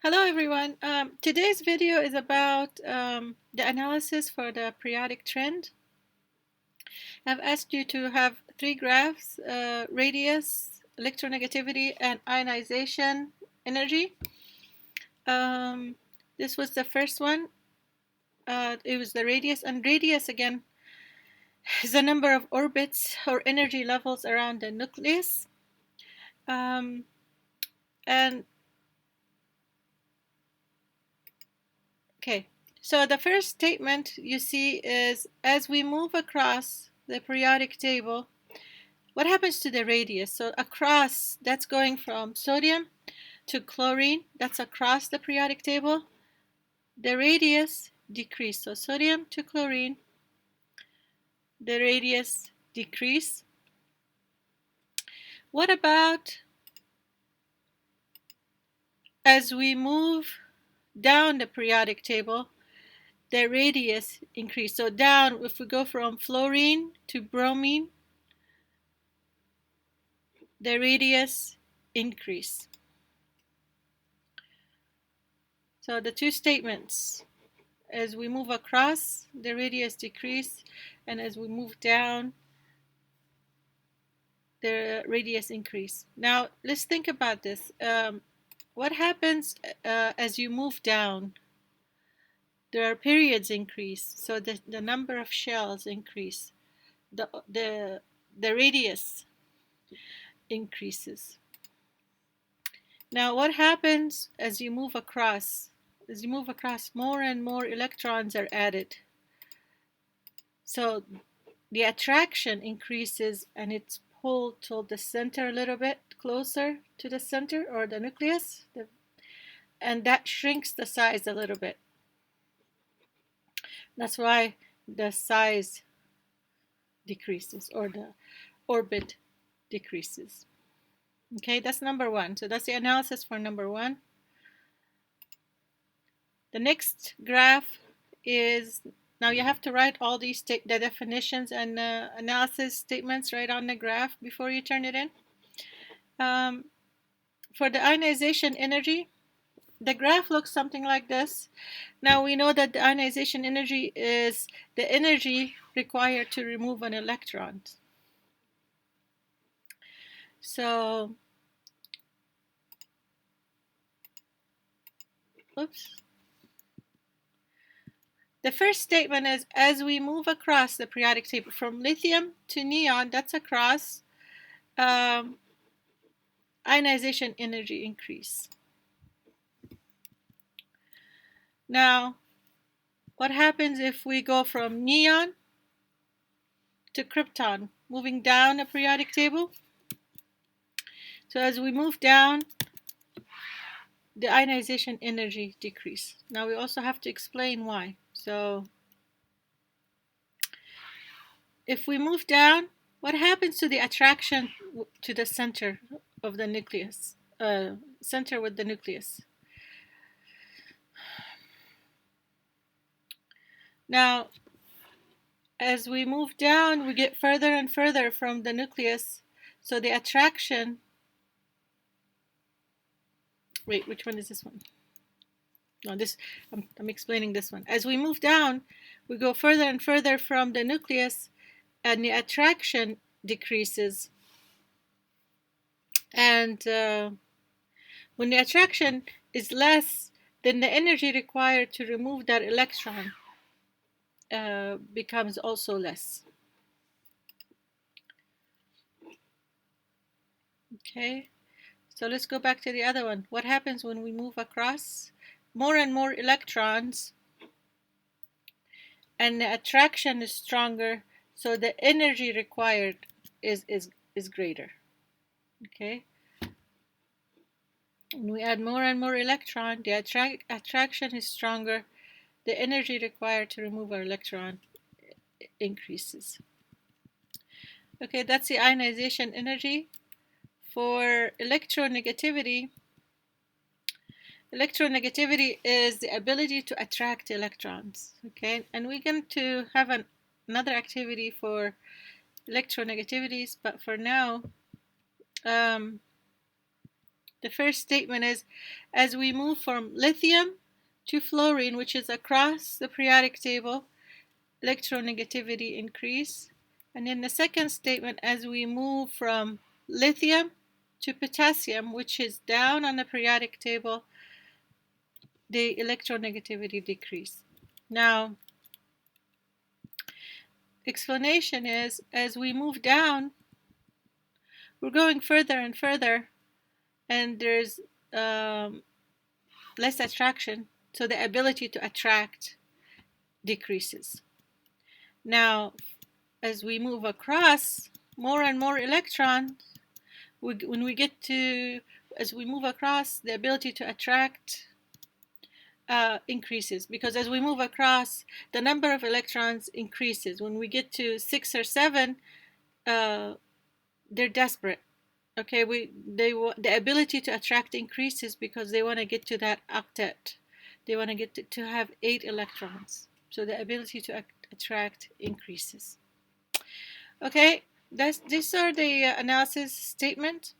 Hello everyone. Today's video is about the analysis for the periodic trend. I've asked you to have three graphs, radius, electronegativity, and ionization energy. This was the first one. It was the radius, and radius again is the number of orbits or energy levels around the nucleus. Um, and okay, so the first statement you see is as we move across the periodic table, what happens to the radius? So across, that's going from sodium to chlorine, that's across the periodic table. The radius decrease. So sodium to chlorine, the radius decrease. What about as we move down the periodic table, the radius increase. So down, if we go from fluorine to bromine, the radius increase. So the two statements, as we move across, the radius decrease, and as we move down, the radius increase. Now let's think about this. What happens as you move down? There are periods increase, so the number of shells increase. The radius increases. Now what happens as you move across? As you move across, more and more electrons are added. So the attraction increases and it's pulled to the center a little bit closer to the center or the nucleus, and that shrinks the size a little bit. That's why the size decreases or the orbit decreases. Okay, that's number one. So that's the analysis for number one. The next graph is, now you have to write all these the definitions and analysis statements right on the graph before you turn it in. For the ionization energy, the graph looks something like this. Now we know that the ionization energy is the energy required to remove an electron. So, oops. The first statement is as we move across the periodic table from lithium to neon, that's across, ionization energy increase. Now, what happens if we go from neon to krypton, moving down a periodic table? So as we move down, the ionization energy decrease. Now we also have to explain why. So if we move down, what happens to the attraction to the center of the nucleus, center with the nucleus? Now, as we move down, we get further and further from the nucleus, so the attraction, wait, which one is this one? No, this, I'm explaining this one. As we move down, we go further and further from the nucleus, and the attraction decreases. And when the attraction is less, then the energy required to remove that electron becomes also less. Okay, so let's go back to the other one. What happens when we move across? More and more electrons, and the attraction is stronger, so the energy required is greater. Okay, when we add more and more electron, the attraction is stronger, the energy required to remove our electron increases. Okay, that's the ionization energy. For electronegativity, electronegativity is the ability to attract electrons. Okay, and we're going to have another activity for electronegativities, but for now, the The first statement is, as we move from lithium to fluorine, which is across the periodic table, electronegativity increase. And in the second statement, as we move from lithium to potassium, which is down on the periodic table, the electronegativity decrease. Now, explanation is, as we move down, we're going further and further, and there's less attraction, so the ability to attract decreases. Now, as we move across more and more electrons, as we move across, the ability to attract increases, because as we move across, the number of electrons increases. When we get to 6 or 7, they're desperate. Okay, the ability to attract increases because they want to get to that octet. They want to get to have 8 electrons. So the ability to attract increases. Okay, these are the analysis statement.